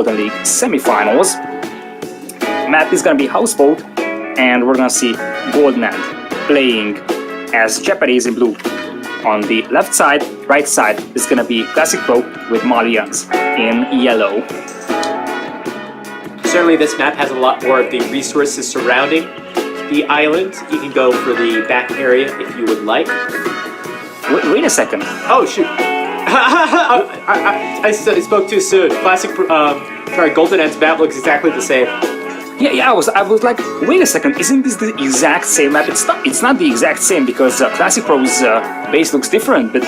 League semifinals. Map is gonna be Houseboat, and we're gonna see Golden End playing as Japanese in blue. On the left side, right side is gonna be ClassicPro with Malians in yellow. Certainly this map has a lot more of the resources surrounding the island. You can go for the back area if you would like. Wait a second. Oh shoot! I spoke too soon. Golden End's map looks exactly the same. Yeah, I was like, wait a second, isn't this the exact same map? It's not the exact same because ClassicPro's base looks different, but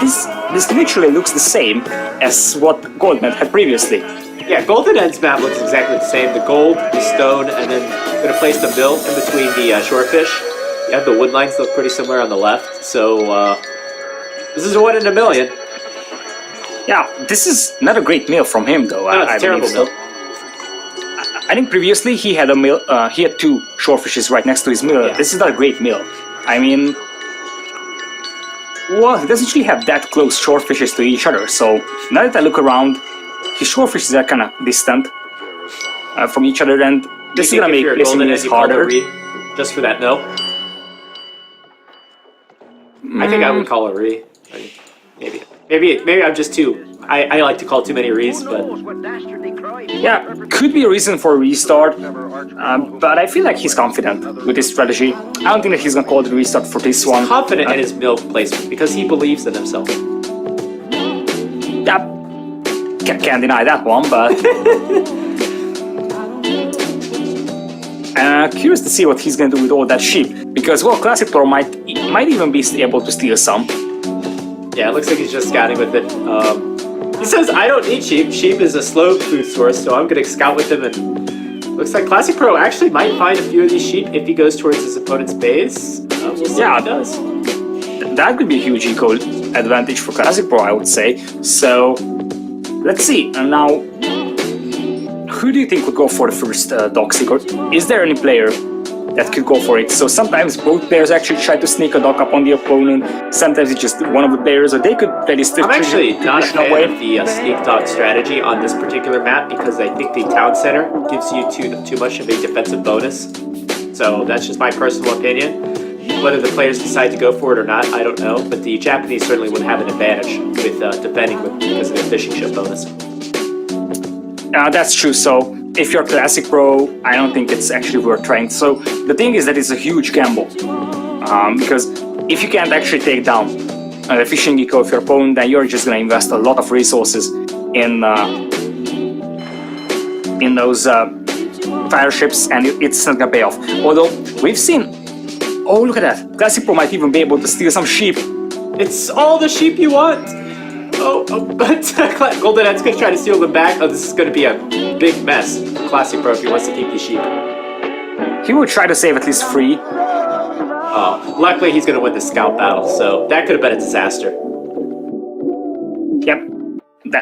this literally looks the same as what Golden End had previously. Yeah, Golden End's map looks exactly the same. The gold, the stone, and then I'm gonna place the mill in between the shorefish. You have the wood lines look pretty similar on the left, so this is a 1 in a million. Yeah, this is not a great mill from him though. No, it's a terrible mill. I think previously he had a mill. He had 2 shorefishes right next to his mill. Yeah. This is not a great mill. I mean, well, he doesn't actually have that close shorefishes to each other. So now that I look around, his shorefishes are kind of distant from each other, and this is gonna make placing this harder. Just for that, no. I think I would call a re. Maybe I'm just too. I like to call too many re's, but yeah, could be a reason for a restart. But I feel like he's confident with his strategy. I don't think that he's gonna call the restart for this one. Confident in his mill placement because he believes in himself. Yeah, can't deny that one, but curious to see what he's gonna do with all that sheep, because well, ClassicPro might even be able to steal some. Yeah, it looks like he's just scouting with it. He says, I don't need sheep. Sheep is a slow food source, so I'm going to scout with him. And looks like ClassicPro actually might find a few of these sheep if he goes towards his opponent's base. We'll see what he does. That could be a huge eco advantage for ClassicPro, I would say. So, let's see. And now, who do you think would go for the first dock stick? Or is there any player that could go for it? So sometimes both players actually try to sneak a dock up on the opponent. Sometimes it's just one of the players, or they could play this I'm actually not a fan of the sneak dock strategy on this particular map because I think the town center gives you too much of a defensive bonus. So that's just my personal opinion. Whether the players decide to go for it or not, I don't know. But the Japanese certainly would have an advantage with defending because of their fishing ship bonus. That's true. So if you're ClassicPro, I don't think it's actually worth trying. So the thing is that it's a huge gamble, because if you can't actually take down the fishing eco of your opponent, then you're just going to invest a lot of resources in those fire ships, and it's not going to pay off. Although we've seen, oh look at that, ClassicPro might even be able to steal some sheep. It's all the sheep you want. But Golden End's gonna try to steal them back. Oh, this is gonna be a big mess for ClassicPro if he wants to keep these sheep. He will try to save at least 3. Oh, luckily he's gonna win the scout battle, so that could have been a disaster. Yep,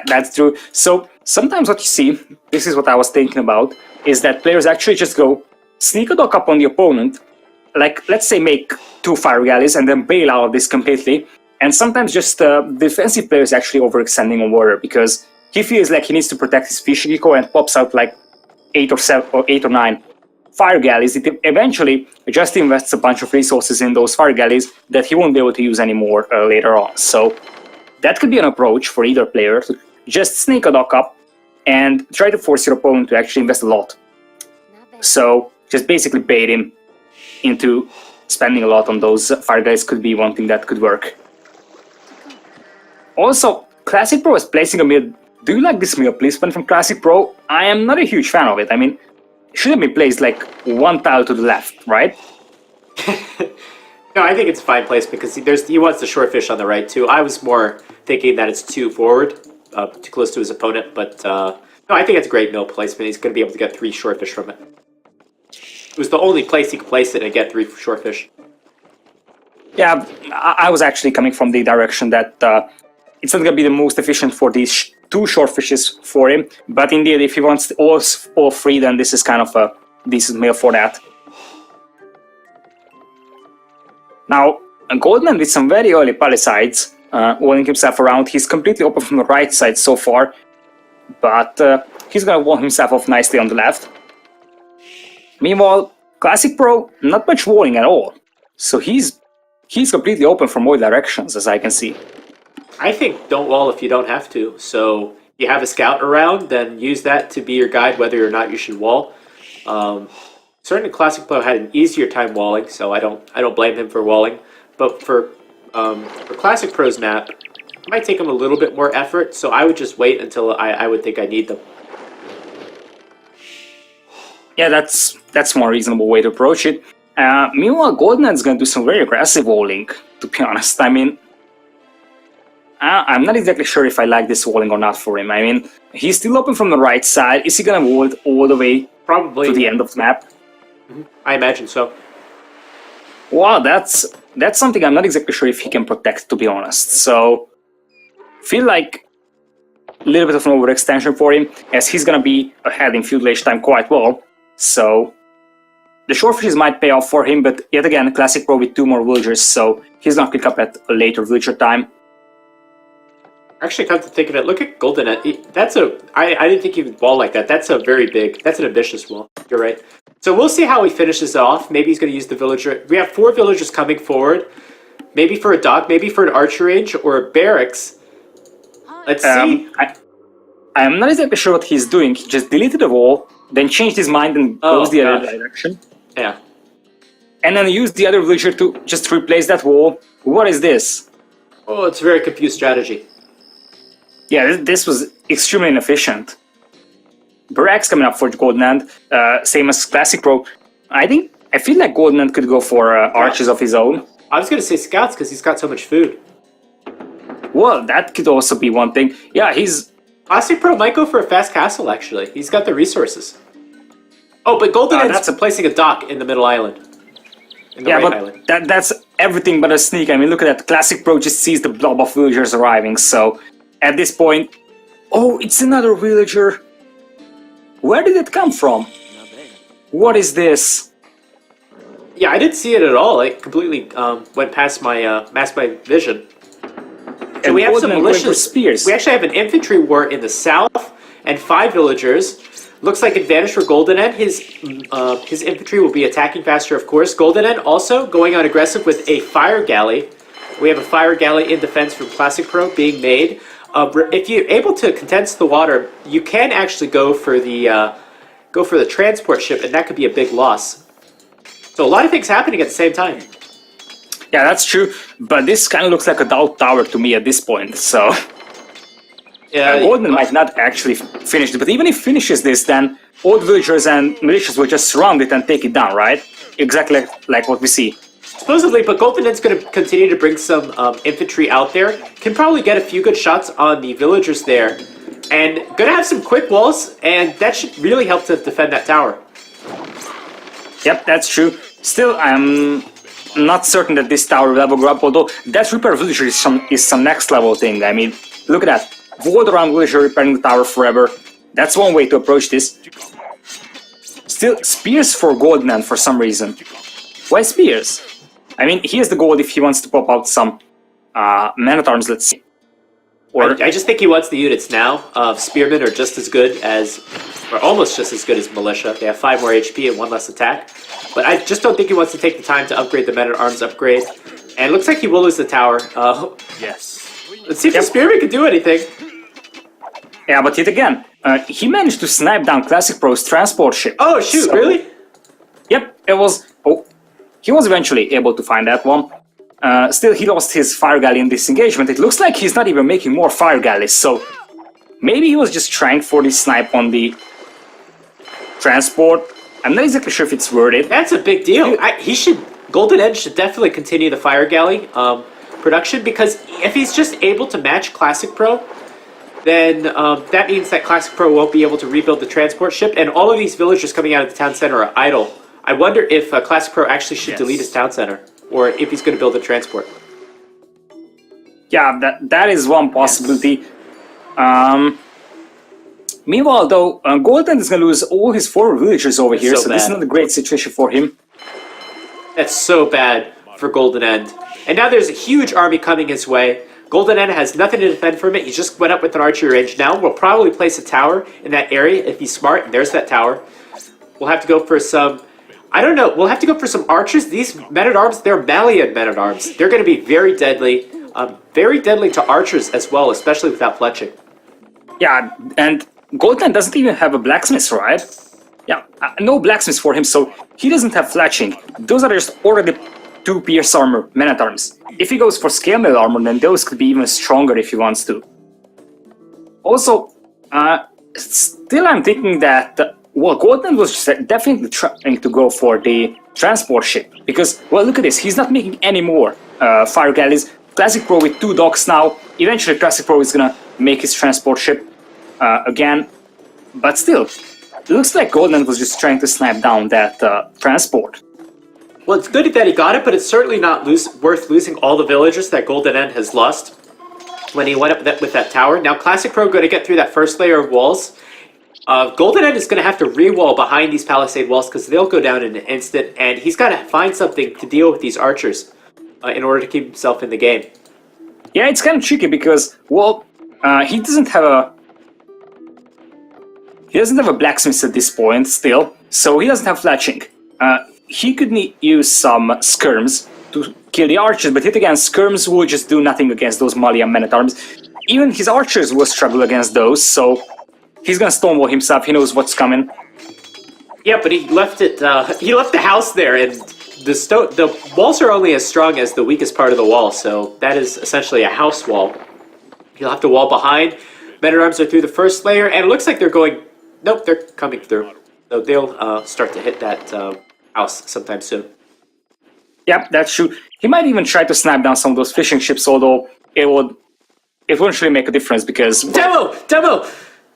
that's true. So sometimes what you see, this is what I was thinking about, is that players actually just go sneak a dock up on the opponent, like let's say make 2 fire galleys and then bail out of this completely. And sometimes just defensive players actually overextending on water because he feels like he needs to protect his fishing eco and pops out like 8 or 9 fire galleys. It eventually just invests a bunch of resources in those fire galleys that he won't be able to use anymore later on. So that could be an approach for either player to just sneak a dock up and try to force your opponent to actually invest a lot. So just basically bait him into spending a lot on those fire galleys could be one thing that could work. Also, ClassicPro is placing a mill. Do you like this mill placement from ClassicPro? I am not a huge fan of it. I mean, it should have been placed like 1 tile to the left, right? No, I think it's a fine place because he wants the shorefish on the right too. I was more thinking that it's too forward, too close to his opponent, but no, I think it's a great mill placement. He's going to be able to get 3 shorefish from it. It was the only place he could place it and get 3 shorefish. Yeah, I was actually coming from the direction that it's not going to be the most efficient for these 2 shorefishes for him, but indeed if he wants all 3, then this is kind of a decent mill for that. Now, Golden End with some very early palisades, walling himself around. He's completely open from the right side so far, but he's gonna wall himself off nicely on the left. Meanwhile, ClassicPro, not much walling at all. So he's completely open from all directions, as I can see. I think don't wall if you don't have to. So you have a scout around, then use that to be your guide whether or not you should wall. Certainly ClassicPro had an easier time walling, so I don't blame him for walling. But for ClassicPro's map, it might take him a little bit more effort, so I would just wait until I would think I need them. Yeah, that's a more reasonable way to approach it. Meanwhile, GoldenEye's gonna do some very aggressive walling, to be honest. I mean, I'm not exactly sure if I like this walling or not for him. I mean, he's still open from the right side. Is he gonna wall it all the way Probably to the end of the map? I imagine so. Wow, that's something I'm not exactly sure if he can protect, to be honest. So, feel like a little bit of an overextension for him, as he's gonna be ahead in feudal time quite well. So, the short fishes might pay off for him, but yet again, ClassicPro with 2 more villagers, so he's gonna click up at a later villager time. Actually, come to think of it, look at GoldenEye. I didn't think he would wall like that. That's an ambitious wall. You're right. So we'll see how he finishes off. Maybe he's going to use the villager. We have 4 villagers coming forward. Maybe for a dock, maybe for an archer range or a barracks. Let's see. I'm not exactly sure what he's doing. He just deleted the wall, then changed his mind and goes the other direction. Yeah. And then used the other villager to just replace that wall. What is this? Oh, it's a very confused strategy. Yeah, this was extremely inefficient. Barracks coming up for GoldenEye, same as ClassicPro. I feel like GoldenEye could go for archers of his own. I was going to say scouts because he's got so much food. Well, that could also be one thing. Yeah, ClassicPro might go for a fast castle, actually. He's got the resources. Oh, but GoldenEye's placing a dock in the middle island. Island. That's everything but a sneak. I mean, look at that. ClassicPro just sees the blob of villagers arriving, so at this point... Oh, it's another villager! Where did it come from? What is this? Yeah, I didn't see it at all. It completely went past my vision. So we have some militias. Spears. We actually have an infantry war in the south and 5 villagers. Looks like advantage for GoldenEye. His infantry will be attacking faster, of course. GoldenEye also going on aggressive with a fire galley. We have a fire galley in defense from ClassicPro being made. If you're able to condense the water, you can actually go for the transport ship, and that could be a big loss. So a lot of things happening at the same time. Yeah, that's true, but this kind of looks like a doubt tower to me at this point, so... Yeah, GoldenEye might not actually finish it, but even if he finishes this, then all the villagers and militias will just surround it and take it down, right? Exactly like what we see. Supposedly, but GoldenEye's going to continue to bring some infantry out there. Can probably get a few good shots on the villagers there. And going to have some quick walls, and that should really help to defend that tower. Yep, that's true. Still, I'm not certain that this tower will ever grow up, although that repair villager is some next level thing. I mean, look at that. Walled around villager repairing the tower forever. That's one way to approach this. Still, spears for GoldenEye for some reason. Why spears? I mean, he has the gold if he wants to pop out some man-at-arms, let's see. Or I just think he wants the units now. Spearmen are just as good as, or almost just as good as militia. They have 5 more HP and 1 less attack. But I just don't think he wants to take the time to upgrade the men-at-arms upgrade. And it looks like he will lose the tower. Yes. Let's see if the spearman can do anything. Yeah, but yet again, he managed to snipe down ClassicPro's transport ship. Oh, shoot, really? Yep, it was... Oh, he was eventually able to find that one. Still, he lost his fire galley in this engagement. It looks like he's not even making more fire galleys, so... Maybe he was just trying for the snipe on the transport. I'm not exactly sure if it's worth it. That's a big deal. GoldenEye should definitely continue the fire galley production, because if he's just able to match ClassicPro, then that means that ClassicPro won't be able to rebuild the transport ship, and all of these villagers coming out of the town center are idle. I wonder if ClassicPro actually should delete his town center, or if he's going to build a transport. Yeah, that is one possibility. Meanwhile, though, GoldenEye is going to lose all his 4 villagers over here, so this is not a great situation for him. That's so bad for GoldenEye. And now there's a huge army coming his way. Golden End has nothing to defend from it. He just went up with an archery range. Now we'll probably place a tower in that area if he's smart. And there's that tower. We'll have to go for some... I don't know. We'll have to go for some archers. These men-at-arms, they're Malian men-at-arms. They're going to be very deadly. Very deadly to archers as well, especially without fletching. Yeah, and Golden doesn't even have a blacksmith, right? Yeah, no blacksmith for him, so he doesn't have fletching. Those are just already 2 pierce armor men-at-arms. If he goes for scale mail armor, then those could be even stronger if he wants to. Also, still I'm thinking that, well, Golden was definitely trying to go for the transport ship. Because, well, look at this, he's not making any more fire galleys. ClassicPro with 2 docks now. Eventually ClassicPro is gonna make his transport ship again. But still, it looks like Golden was just trying to snipe down that transport. Well, it's good that he got it, but it's certainly not worth losing all the villagers that Golden End has lost when he went up with that tower. Now, ClassicPro going to get through that first layer of walls. Golden End is going to have to re-wall behind these palisade walls because they'll go down in an instant, and he's got to find something to deal with these archers in order to keep himself in the game. Yeah, it's kind of tricky because, well, he doesn't have a blacksmith at this point still, so he doesn't have fletching. He could use some skirms to kill the archers, but yet again, skirms will just do nothing against those Malian men-at-arms. Even his archers will struggle against those, so he's gonna stonewall himself. He knows what's coming. Yeah, but he left it. He left the house there, and the walls are only as strong as the weakest part of the wall. So that is essentially a house wall. He'll have to wall behind. Men-at-arms are through the first layer, and it looks like they're going. Nope, they're coming through. So they'll start to hit that house sometime soon. Yep, that's true. He might even try to snap down some of those fishing ships, although it wouldn't really make a difference because... Demo!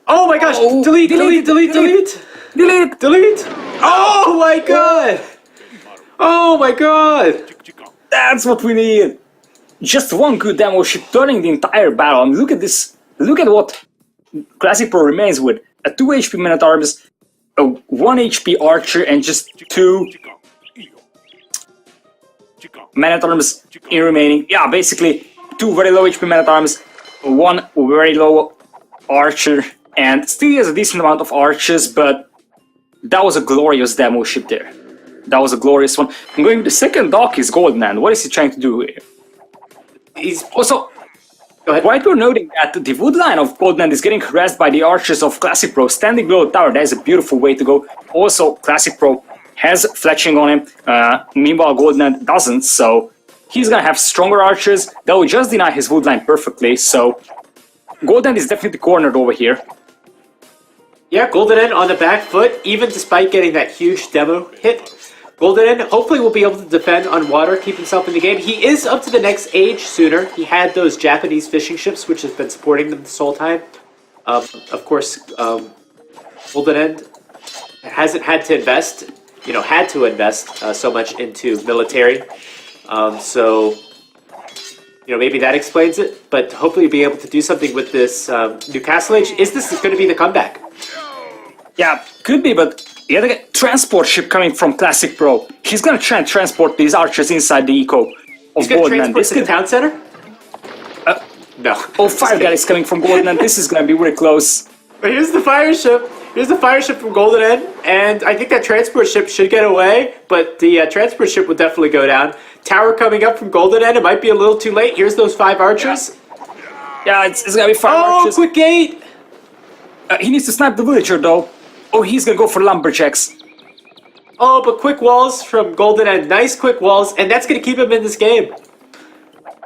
Oh my gosh! Oh, delete! Oh my god! Oh my god! That's what we need! Just one good demo ship turning the entire battle. I mean, look at this. Look at what ClassicPro remains with. A 2 HP men-at-arms, a 1 HP archer, and just 2 men-at-arms in remaining. Yeah, basically 2 very low HP men-at-arms, 1 very low archer, and still has a decent amount of archers, but that was a glorious demo ship there. That was a glorious one. I'm going to the second dock is Golden End. What is he trying to do here? He's also... Quite worth noting that the wood line of Golden End is getting harassed by the archers of ClassicPro standing below the tower. That is a beautiful way to go. Also, ClassicPro has fletching on him. Meanwhile, Golden End doesn't, so he's gonna have stronger archers that will just deny his wood line perfectly. So Golden End is definitely cornered over here. Yeah, Golden End on the back foot, even despite getting that huge demo hit. Golden End hopefully will be able to defend on water, keep himself in the game. He is up to the next age sooner. He had those Japanese fishing ships, which has been supporting them this whole time. Of course, Golden End hasn't had to invest, so much into military. So, maybe that explains it. But hopefully be able to do something with this new Castle Age. Is this going to be the comeback? Yeah, could be, but... Yeah, the transport ship coming from ClassicPro. He's gonna try and transport these archers inside the eco of Golden End. This to the town center? No. Oh, fire galley is coming from Golden End. This is gonna be really close. But here's the fire ship. Here's the fire ship from Golden End, and I think that transport ship should get away, but the transport ship will definitely go down. Tower coming up from Golden End. It might be a little too late. Here's those 5 archers. Yeah, it's gonna be 5 archers. Oh, quick gate! He needs to snipe the villager, though. Oh, he's gonna go for lumberjacks. Oh, but quick walls from Golden End. Nice quick walls, and that's gonna keep him in this game.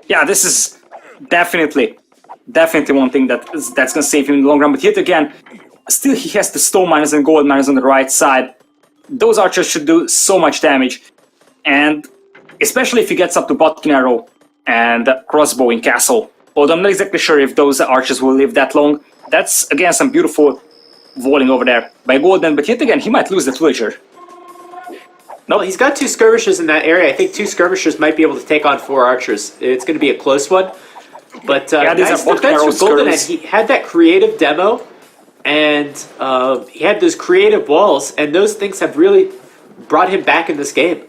Yeah, this is definitely one thing that's gonna save him in the long run. But yet again, still he has the stone miners and gold miners on the right side. Those archers should do so much damage. And especially if he gets up to Botkin Arrow and Crossbow in Castle. Although I'm not exactly sure if those archers will live that long. That's, again, some beautiful walling over there by Golden, but yet again, he might lose the villager. No, he's got 2 skirmishers in that area. I think 2 skirmishers might be able to take on 4 archers. It's going to be a close one. But yeah, these nice are defense from Golden End. He had that creative demo, and he had those creative walls, and those things have really brought him back in this game.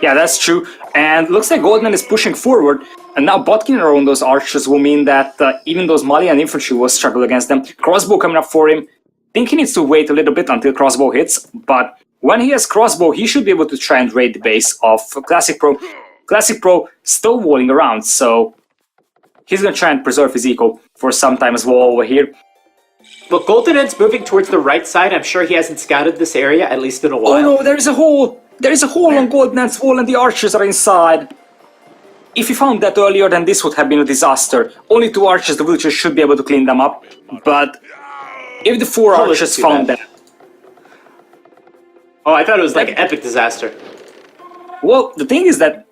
Yeah, that's true. And looks like Golden End is pushing forward. And now botking around those archers will mean that even those Malian infantry will struggle against them. Crossbow coming up for him. Think he needs to wait a little bit until crossbow hits, but when he has crossbow, he should be able to try and raid the base of ClassicPro. ClassicPro still walling around, so he's going to try and preserve his eco for some time as well over here. Well, Golden End's moving towards the right side. I'm sure he hasn't scouted this area, at least in a while. Oh no, there is a hole! There is a hole on Golden End's wall and the archers are inside. If he found that earlier, then this would have been a disaster. Only 2 archers, the villagers should be able to clean them up. But if the 4 archers found that... Oh, I thought it was like an epic disaster. Well, the thing is that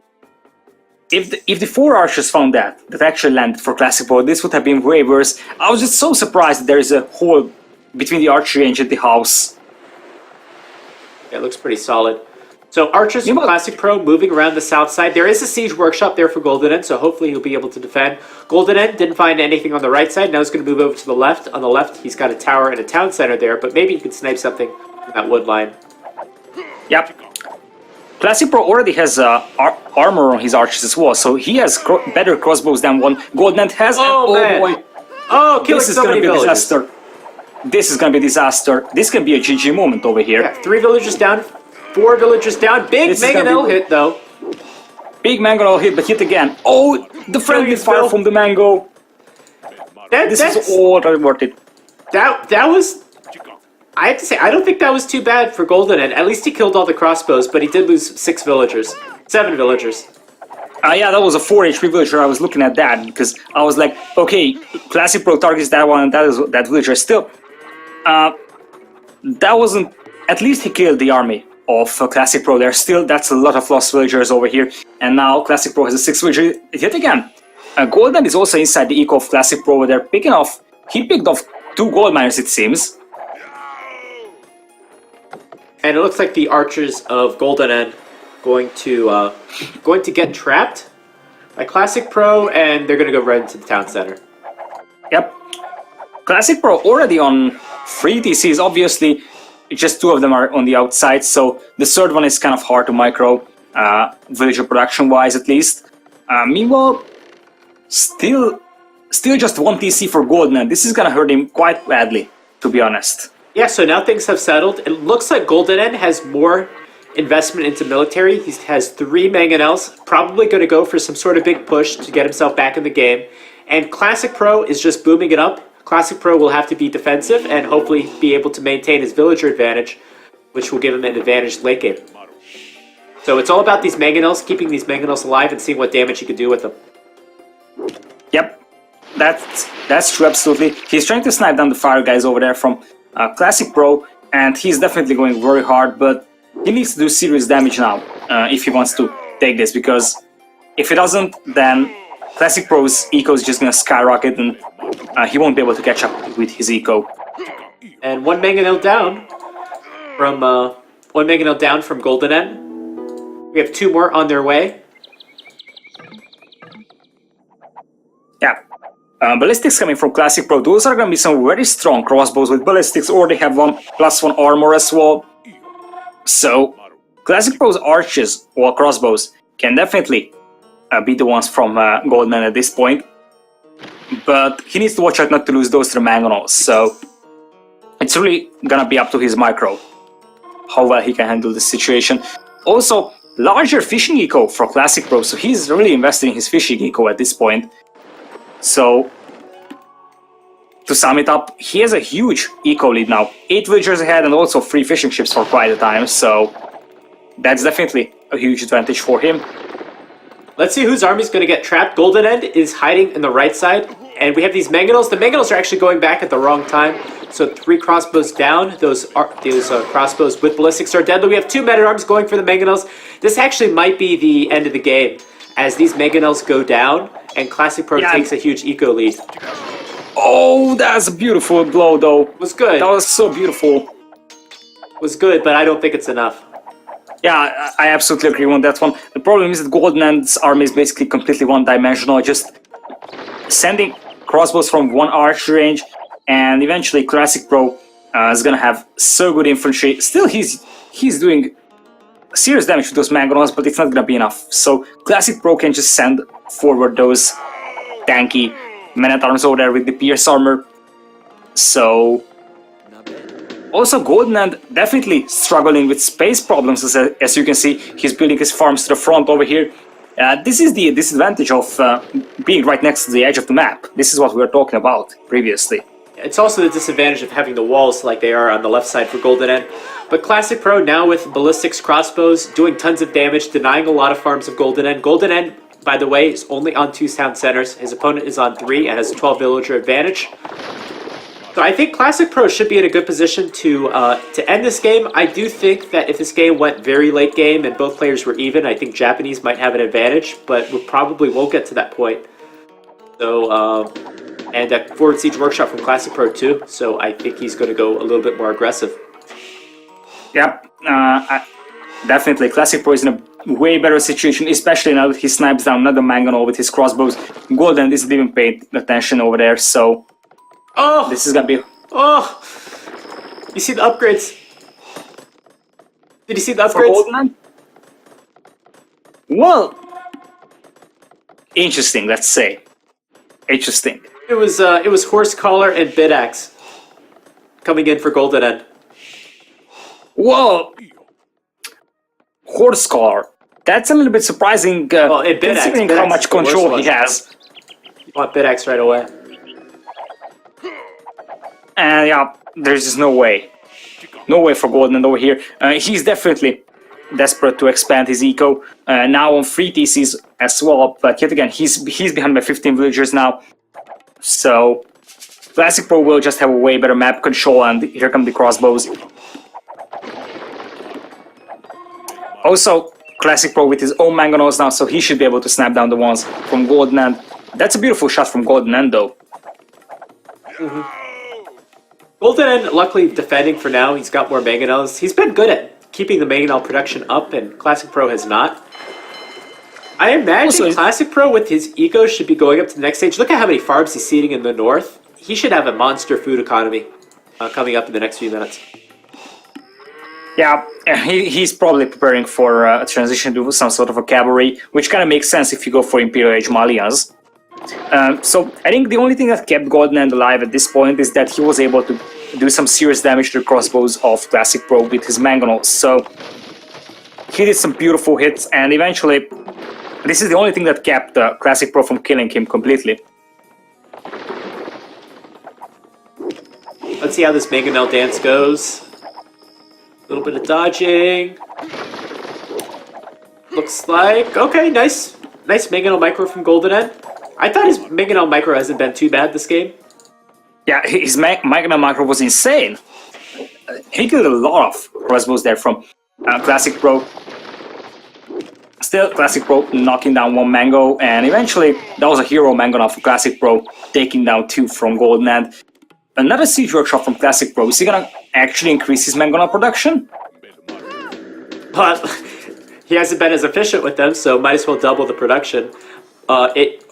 if the 4 archers found that actually landed for ClassicPro, this would have been way worse. I was just so surprised that there is a hole between the archery range and the house. Yeah, it looks pretty solid. So archers from ClassicPro moving around the south side. There is a siege workshop there for Golden End, so hopefully he'll be able to defend. Golden End didn't find anything on the right side. Now he's going to move over to the left. On the left, he's got a tower and a town center there, but maybe he could snipe something from that wood line. Yep. ClassicPro already has armor on his archers as well, so he has better crossbows than one Golden End has. Oh, man. Boy. Oh, killing This is going to be a disaster. This is going to be a disaster. This can be a GG moment over here. Yeah, 3 villagers down, 4 villagers down. Big mangonel hit, though. Big mangonel hit, but hit again. Oh, the friendly fire from the mango. This is all worth it. That was... I have to say, I don't think that was too bad for Golden End. At least he killed all the crossbows, but he did lose 6 villagers. 7 villagers. Yeah, that was a 4 HP villager. I was looking at that because I was like, okay, ClassicPro targets that one and that villager still. That wasn't... At least he killed the army of ClassicPro there. Still, that's a lot of lost villagers over here. And now ClassicPro has a 6 villager hit again. Golden is also inside the eco of ClassicPro over there, picking off... He picked off 2 gold miners, it seems. And it looks like the archers of Golden End going to get trapped by ClassicPro, and they're going to go right into the town center. Yep. ClassicPro already on 3 TCs, obviously just 2 of them are on the outside, so the third one is kind of hard to micro, villager production-wise at least. Meanwhile, still just 1 TC for Golden End. This is going to hurt him quite badly, to be honest. Yeah, so now things have settled. It looks like Golden End has more investment into military. He has 3 mangonels, probably going to go for some sort of big push to get himself back in the game. And ClassicPro is just booming it up. ClassicPro will have to be defensive and hopefully be able to maintain his villager advantage, which will give him an advantage late game. So it's all about these mangonels, keeping these mangonels alive and seeing what damage you can do with them. Yep, that's true, absolutely. He's trying to snipe down the fire guys over there from ClassicPro, and he's definitely going very hard, but he needs to do serious damage now if he wants to take this, because if he doesn't, then ClassicPro's eco is just going to skyrocket and he won't be able to catch up with his eco. And 1 mangonel down from Golden End. We have 2 more on their way. Yeah. Ballistics coming from ClassicPro, those are going to be some very strong crossbows with ballistics, or they have +1 armor as well. So, ClassicPro's archers or crossbows can definitely be the ones from Golden End at this point. But he needs to watch out not to lose those 3 mangonels, so it's really going to be up to his micro how well he can handle this situation. Also, larger fishing eco for ClassicPro, so he's really investing in his fishing eco at this point. So, to sum it up, he has a huge eco lead now. 8 villagers ahead and also 3 fishing ships for quite a time, so that's definitely a huge advantage for him. Let's see whose army's going to get trapped. Golden End is hiding in the right side, and we have these mangonels. The mangonels are actually going back at the wrong time, so 3 crossbows down. Those crossbows with ballistics are deadly. We have 2 men-at-arms going for the mangonels. This actually might be the end of the game, as these mangonels go down, and ClassicPro takes a huge eco lead. Oh, that's a beautiful blow, though. Was good. That was so beautiful. Was good, but I don't think it's enough. Yeah, I absolutely agree on that one. The problem is that Golden End's army is basically completely one-dimensional, just sending crossbows from 1 archer range, and eventually ClassicPro is gonna have so good infantry. Still, he's doing serious damage to those mangonels, but it's not gonna be enough. So Classic Pro can just send forward those tanky men-at-arms over there with the Pierce armor. So also Golden End definitely struggling with space problems, as you can see. He's building his farms to the front over here. This is the disadvantage of being right next to the edge of the map. This is what we were talking about previously. It's also the disadvantage of having the walls like they are on the left side for Golden End. But Classic Pro now with ballistics crossbows doing tons of damage, denying a lot of farms of Golden End. Golden End, by the way, is only on 2 town centers. His opponent is on 3 and has a 12 villager advantage. So I think Classic Pro should be in a good position to end this game. I do think that if this game went very late game and both players were even, I think Japanese might have an advantage, but we probably won't get to that point. So, and that forward siege workshop from Classic Pro too, so I think he's going to go a little bit more aggressive. Yep, definitely. Classic Pro is in a way better situation, especially now that he snipes down another mangonel with his crossbows. Golden isn't even paying attention over there, so... Oh! This is gonna be... Oh! You see the upgrades? Did you see the upgrades? For Golden? Well... Interesting, let's say. Interesting. It was Horse Collar and Bidaxe coming in for Golden End. Whoa! Horse Collar. That's a little bit surprising, Well, in considering how much control he has. You want Bidaxe right away. And yeah, there's just no way. No way for Golden over here. He's definitely desperate to expand his eco. Now on 3 TCs as well, but yet again, he's behind by 15 villagers now. So, Classic Pro will just have a way better map control, and here come the crossbows. Also, Classic Pro with his own mangonels now, so he should be able to snap down the ones from Golden End. That's a beautiful shot from Golden End, though. Golden End, luckily defending for now. He's got more mangonels. He's been good at keeping the mangonel production up, and Classic Pro has not. I imagine Also, Classic Pro with his eco should be going up to the next stage. Look at how many farms he's seeding in the north. He should have a monster food economy coming up in the next few minutes. Yeah, he's probably preparing for a transition to some sort of a cavalry, which kind of makes sense if you go for Imperial Age Malians. So I think the only thing that kept Golden End alive at this point is that he was able to do some serious damage to the crossbows of Classic Pro with his mangonels. So he did some beautiful hits, and eventually this is the only thing that kept Classic Pro from killing him completely. Let's see how this mangonel dance goes. A little bit of dodging. Looks like... Okay, nice. Nice mangonel micro from Golden End. I thought his mangonel micro hasn't been too bad this game. Yeah, his mangonel micro was insane. He killed a lot of crossbows there from Classic Pro. Still, Classic Pro knocking down 1 mango, and eventually that was a hero mangonel for Classic Pro, taking down 2 from Golden End. Another siege workshop from Classic Pro. Is he gonna actually increase his mangonel production? But he hasn't been as efficient with them, so might as well double the production.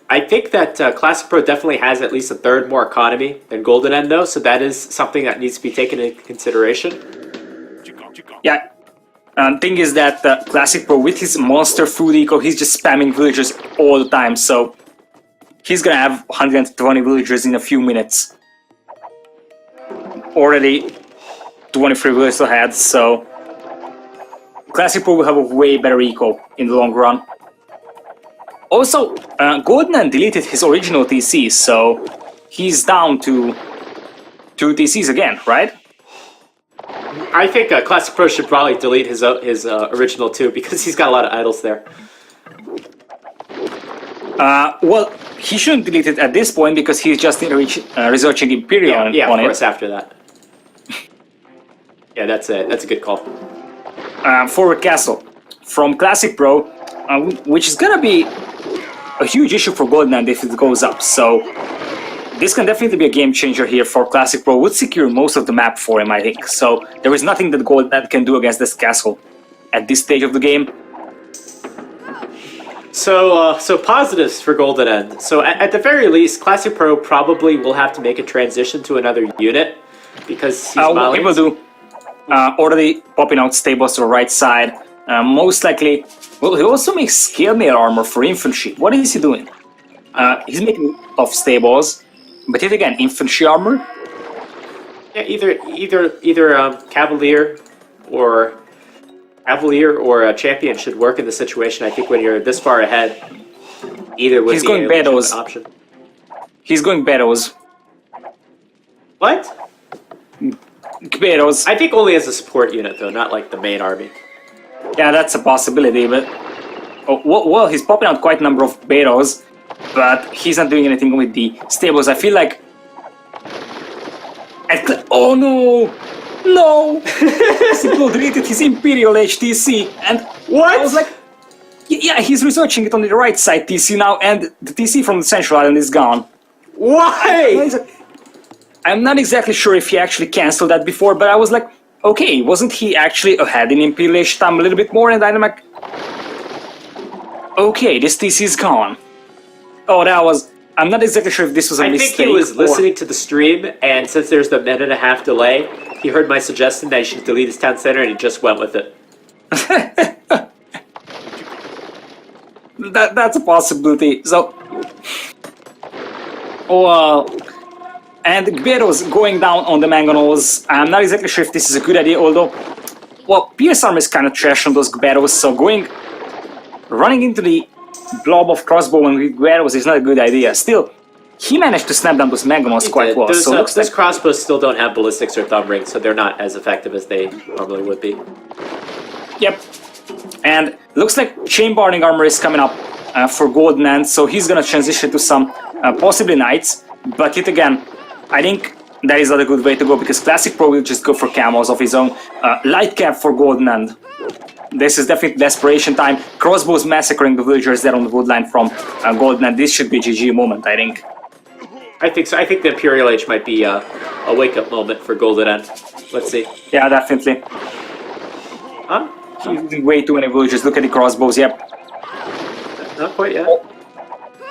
I think that Classic Pro definitely has at least a third more economy than Golden End, though, so that is something that needs to be taken into consideration. Yeah. Thing is that Classic Pro, with his monster food eco, he's just spamming villagers all the time, so he's gonna have 120 villagers in a few minutes. Already 23 villagers ahead, so Classic Pro will have a way better eco in the long run. Also, Golden End deleted his original TC, so he's down to 2 TCs again, right? I think Classic Pro should probably delete his original too, because he's got a lot of idols there. Well, he shouldn't delete it at this point because he's just researching Imperial on it. Yeah, of course, after that. Yeah, that's it. That's a good call. Forward Castle from Classic Pro, which is gonna be a huge issue for Golden End if it goes up. So this can definitely be a game changer here for Classic Pro. Would secure most of the map for him, I think. So there is nothing that Golden End can do against this castle at this stage of the game. So positives for Golden End. So at the very least, Classic Pro probably will have to make a transition to another unit because he's what people do, already popping out stables to the right side, Most likely, well, he also makes scale mail armor for infantry. What is he doing? He's making tough stables, but yet again, infantry armor. Yeah, either Cavalier or a champion should work in the situation. I think when you're this far ahead, either would He's be going a legitimate Betos. option. He's going Betos. What? Betos. I think only as a support unit though, not like the main army. Yeah, that's a possibility, but well, he's popping out quite a number of Betos, but he's not doing anything with the stables. I feel like. Oh no! No! Simple deleted his Imperial HTC, and What? I was like, yeah, he's researching it on the right side TC now, and the TC from the Central Island is gone. Why? I'm not exactly sure if he actually cancelled that before, but I was like, okay, wasn't he actually ahead in Imperial H time a little bit more? And I'm like, okay, this TC is gone. Oh, that was. I'm not exactly sure if this was a mistake. I think he was listening to the stream, and since there's the minute-and-a-half delay, he heard my suggestion that he should delete his town center, and he just went with it. That's a possibility. So, and Gbero's going down on the Mangonels. I'm not exactly sure if this is a good idea, although, well, Pierce Arm is kind of trash on those Gberos, so running into the blob of crossbow and Gberos is not a good idea. Still, he managed to snap down those Mangonels quite well. So those crossbows still don't have ballistics or thumb rings, so they're not as effective as they normally would be. Yep. And looks like Chain-Barring Armor is coming up for Golden End, so he's gonna transition to some possibly Knights, but yet again, I think that is not a good way to go, because ClassicPro will just go for camos of his own. Light Cap for Golden End. This is definitely desperation time. Crossbows massacring the villagers there on the woodline from Golden End. This should be a GG moment, I think. I think so. I think the Imperial Age might be a wake-up moment for Golden End. Let's see. Yeah, definitely. Huh? Way too many villagers. Look at the crossbows, yep. Not quite yet.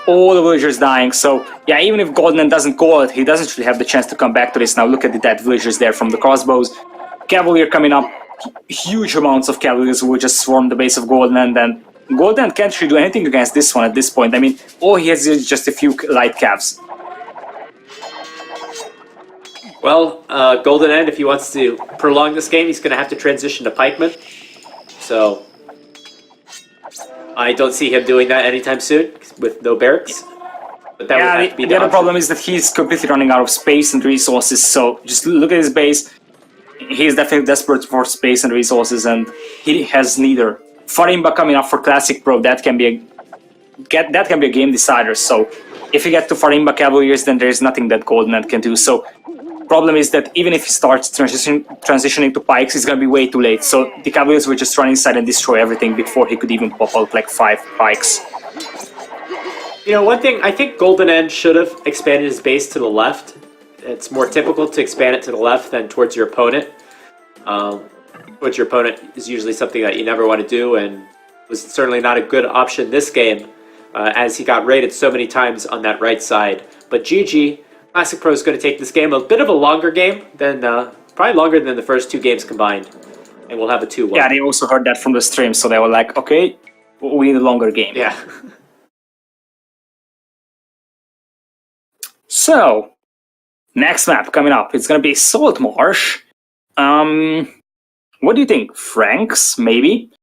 All the villagers dying, so yeah, even if Golden doesn't call it, he doesn't really have the chance to come back to this. Now look at the dead villagers there from the crossbows. Cavalier coming up, huge amounts of Cavaliers who will just swarm the base of Golden, and Golden can't really do anything against this one at this point. I mean, all he has is just a few light Cavs. Well, Golden End, if he wants to prolong this game, he's going to have to transition to Pikeman. So, I don't see him doing that anytime soon with no barracks. But that would have to be the other option. problem is that he's completely running out of space and resources, so just look at his base. He's definitely desperate for space and resources, and he has neither. Farimba coming up for ClassicPro, that can be a game decider, so if you get to Farimba Cavaliers, then there's nothing that Golden End can do. So problem is that even if he starts transitioning to pikes, he's gonna be way too late. So the Cavaliers will just run inside and destroy everything before he could even pop out like 5 pikes. You know, one thing, I think Golden End should have expanded his base to the left. It's more typical to expand it to the left than towards your opponent. Towards your opponent is usually something that you never want to do, and was certainly not a good option this game, as he got raided so many times on that right side. But GG, ClassicPro is going to take this game a bit of a longer game than, probably longer than the first 2 games combined. And we'll have a 2-1. Yeah, they also heard that from the stream, so they were like, okay, we need a longer game. Yeah. So, next map coming up, it's gonna be Salt Marsh. What do you think? Franks, maybe?